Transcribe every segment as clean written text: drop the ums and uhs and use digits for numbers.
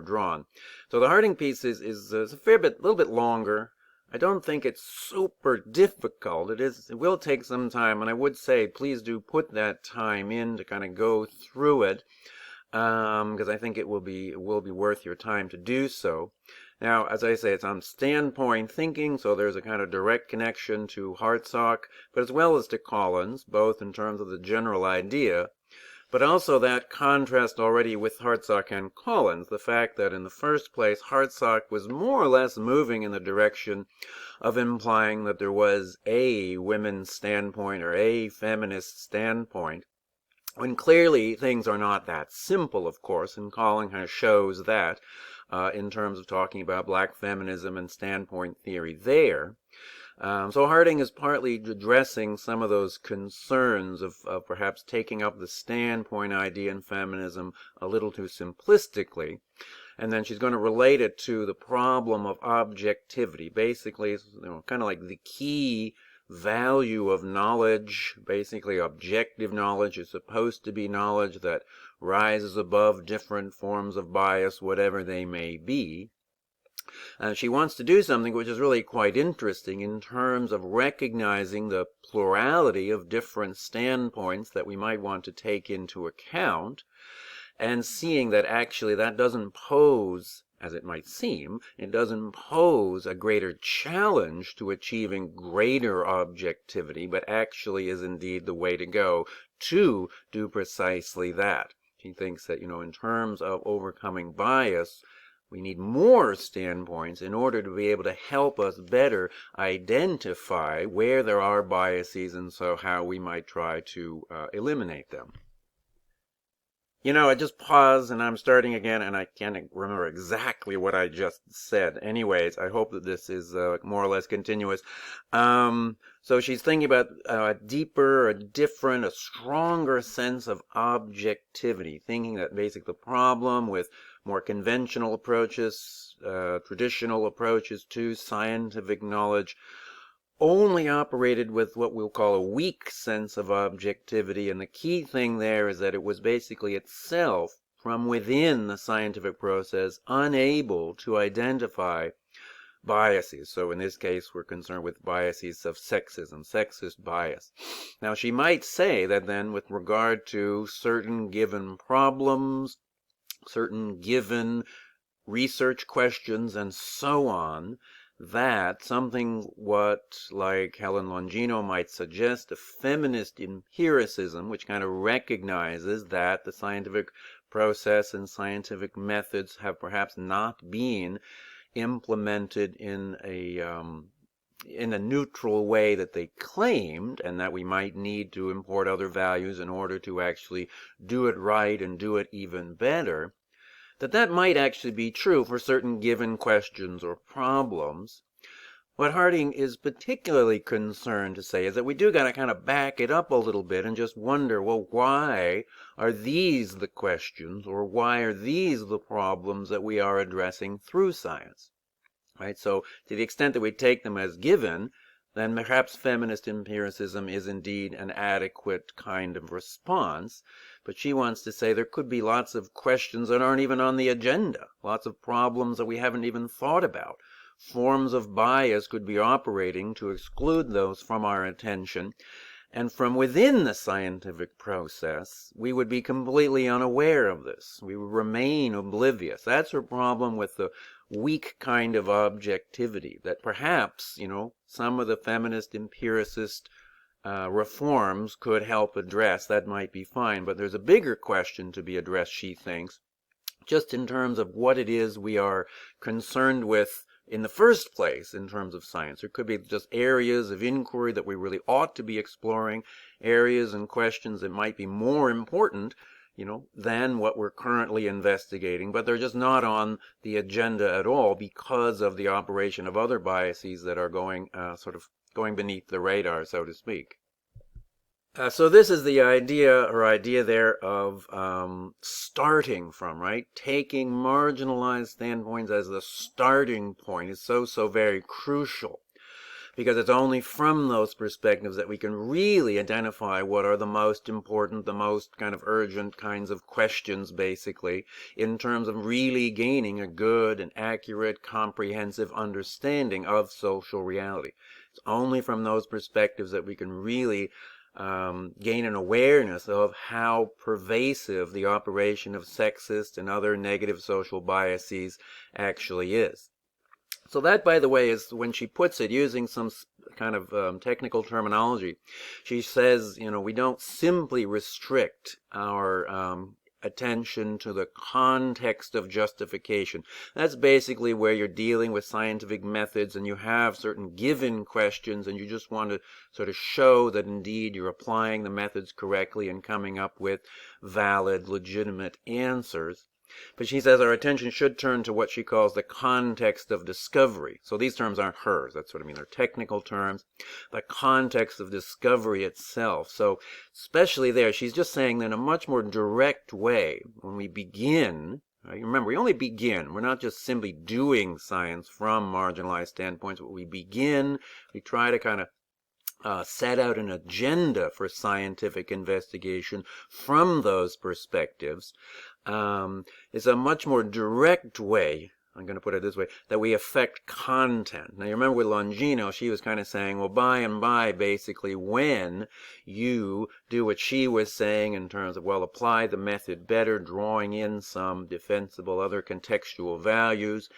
drawn. So the Harding piece is a little bit longer. I don't think it's super difficult. It will take some time, and I would say please do put that time in to kind of go through it, because I think it will be worth your time to do so. Now, as I say, it's on standpoint thinking, so there's a kind of direct connection to Hartsock, but as well as to Collins, both in terms of the general idea, but also that contrast already with Hartsock and Collins, the fact that in the first place, Hartsock was more or less moving in the direction of implying that there was a women's standpoint or a feminist standpoint, when clearly things are not that simple, of course, and Collins kind of shows that in terms of talking about black feminism and standpoint theory there. So Harding is partly addressing some of those concerns of perhaps taking up the standpoint idea in feminism a little too simplistically. And then she's going to relate it to the problem of objectivity. Basically, kind of like the key value of knowledge. Basically, objective knowledge is supposed to be knowledge that rises above different forms of bias, whatever they may be. She wants to do something which is really quite interesting in terms of recognizing the plurality of different standpoints that we might want to take into account, and seeing that actually that doesn't pose, as it might seem, it doesn't pose a greater challenge to achieving greater objectivity, but actually is indeed the way to go to do precisely that. She thinks that, in terms of overcoming bias, we need more standpoints in order to be able to help us better identify where there are biases, and so how we might try to eliminate them. I just paused and I'm starting again, and I can't remember exactly what I just said. Anyways, I hope that this is more or less continuous. So she's thinking about a deeper, a different, a stronger sense of objectivity, thinking that basically the problem with more conventional approaches, traditional approaches to scientific knowledge, only operated with what we'll call a weak sense of objectivity, and the key thing there is that it was basically itself, from within the scientific process, unable to identify biases. So in this case, we're concerned with biases of sexism, sexist bias. Now, she might say that then, with regard to certain given problems, certain given research questions, and so on, that something what, like Helen Longino might suggest, a feminist empiricism, which kind of recognizes that the scientific process and scientific methods have perhaps not been implemented in a neutral way that they claimed, and that we might need to import other values in order to actually do it right and do it even better, that might actually be true for certain given questions or problems. What Harding is particularly concerned to say is that we do got to kind of back it up a little bit and just wonder, well, why are these the questions, or why are these the problems that we are addressing through science? Right? So to the extent that we take them as given, then perhaps feminist empiricism is indeed an adequate kind of response. But she wants to say there could be lots of questions that aren't even on the agenda, lots of problems that we haven't even thought about. Forms of bias could be operating to exclude those from our attention, and from within the scientific process, we would be completely unaware of this. We would remain oblivious. That's her problem with the weak kind of objectivity, that perhaps, some of the feminist empiricist reforms could help address. That might be fine, but there's a bigger question to be addressed, she thinks, just in terms of what it is we are concerned with in the first place in terms of science. There could be just areas of inquiry that we really ought to be exploring, areas and questions that might be more important, than what we're currently investigating, but they're just not on the agenda at all because of the operation of other biases that are going beneath the radar, so to speak. So this is the idea there of starting from, right? Taking marginalized standpoints as the starting point is so very crucial. because it's only from those perspectives that we can really identify what are the most important, the most kind of urgent kinds of questions, basically, in terms of really gaining a good and accurate, comprehensive understanding of social reality. It's only from those perspectives that we can really gain an awareness of how pervasive the operation of sexist and other negative social biases actually is. So that, by the way, is when she puts it using some kind of technical terminology. She says, we don't simply restrict our attention to the context of justification. That's basically where you're dealing with scientific methods and you have certain given questions and you just want to sort of show that indeed you're applying the methods correctly and coming up with valid, legitimate answers. But she says our attention should turn to what she calls the context of discovery. So these terms aren't hers. That's what I mean. They're technical terms. The context of discovery itself. So especially there, she's just saying that in a much more direct way, when we begin, right? Remember, we only begin. We're not just simply doing science from marginalized standpoints. But we begin, we try to kind of set out an agenda for scientific investigation from those perspectives. Is a much more direct way, I'm going to put it this way, that we affect content. Now, you remember with Longino, she was kind of saying, well, by and by, basically, when you do what she was saying in terms of, well, apply the method better, drawing in some defensible other contextual values,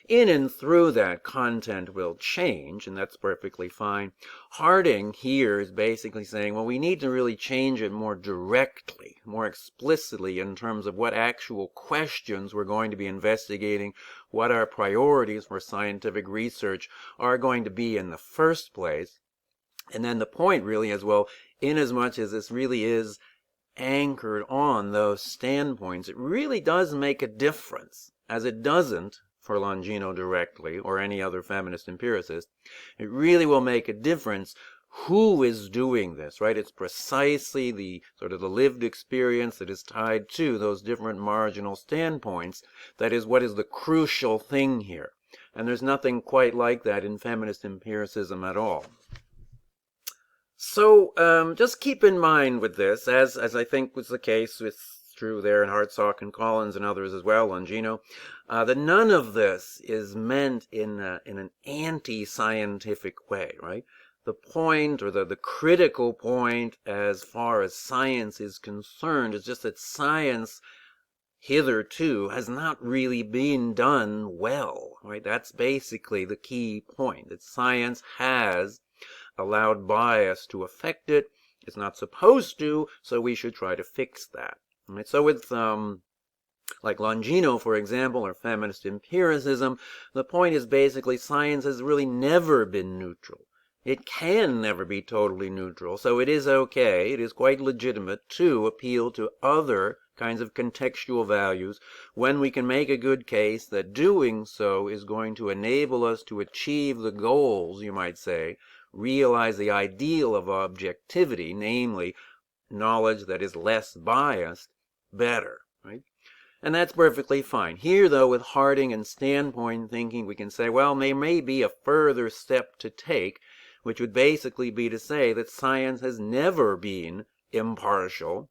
in and through that, content will change, and that's perfectly fine. Harding here is basically saying, well, we need to really change it more directly, more explicitly in terms of what actual questions we're going to be investigating, what our priorities for scientific research are going to be in the first place. And then the point really is, well, in as much as this really is anchored on those standpoints, it really does make a difference, as it doesn't for Longino directly, or any other feminist empiricist. It really will make a difference who is doing this, right? It's precisely the sort of the lived experience that is tied to those different marginal standpoints that is what is the crucial thing here. And there's nothing quite like that in feminist empiricism at all. So just keep in mind with this, as I think was the case with true there in Hartsock and Collins and others as well, Longino, that none of this is meant in an anti-scientific way, right? The point, or the critical point as far as science is concerned, is just that science hitherto has not really been done well, right? That's basically the key point, that science has allowed bias to affect it. It's not supposed to, so we should try to fix that. Right? So with like Longino, for example, or feminist empiricism, the point is basically science has really never been neutral. It can never be totally neutral, so it is okay, it is quite legitimate to appeal to other kinds of contextual values when we can make a good case that doing so is going to enable us to achieve the goals, you might say, realize the ideal of objectivity, namely knowledge that is less biased, better, right? And that's perfectly fine. Here, though, with Harding and standpoint thinking, we can say, well, there may be a further step to take, which would basically be to say that science has never been impartial,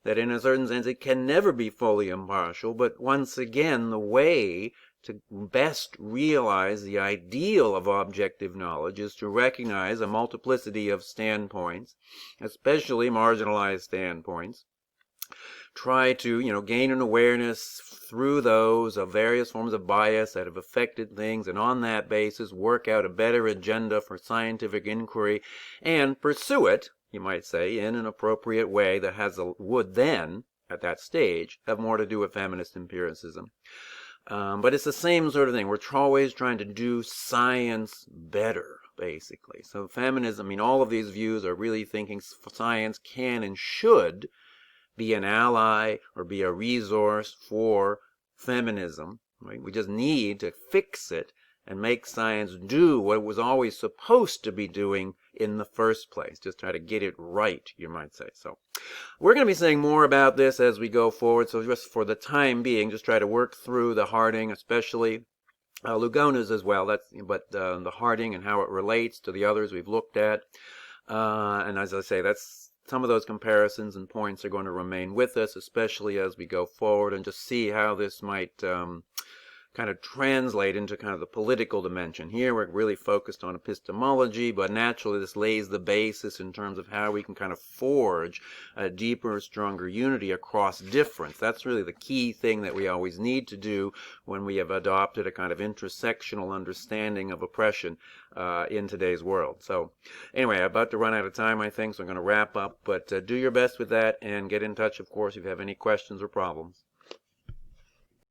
that in a certain sense it can never be fully impartial, but once again, the way to best realize the ideal of objective knowledge is to recognize a multiplicity of standpoints, especially marginalized standpoints. Try to, gain an awareness through those of various forms of bias that have affected things, and on that basis work out a better agenda for scientific inquiry and pursue it, you might say, in an appropriate way that would then, at that stage, have more to do with feminist empiricism. But it's the same sort of thing. We're always trying to do science better, basically. So feminism, all of these views are really thinking science can and should be an ally or be a resource for feminism. Right? We just need to fix it and make science do what it was always supposed to be doing in the first place. Just try to get it right, you might say. So we're going to be saying more about this as we go forward. So just for the time being, just try to work through the Harding, especially Lugona's as well. But the Harding and how it relates to the others we've looked at. And as I say, that's some of those comparisons and points are going to remain with us, especially as we go forward and just see how this might kind of translate into kind of the political dimension. Here we're really focused on epistemology, but naturally this lays the basis in terms of how we can kind of forge a deeper, stronger unity across difference. That's really the key thing that we always need to do when we have adopted a kind of intersectional understanding of oppression in today's world. So anyway, I'm about to run out of time, I think, so I'm going to wrap up, but do your best with that and get in touch, of course, if you have any questions or problems.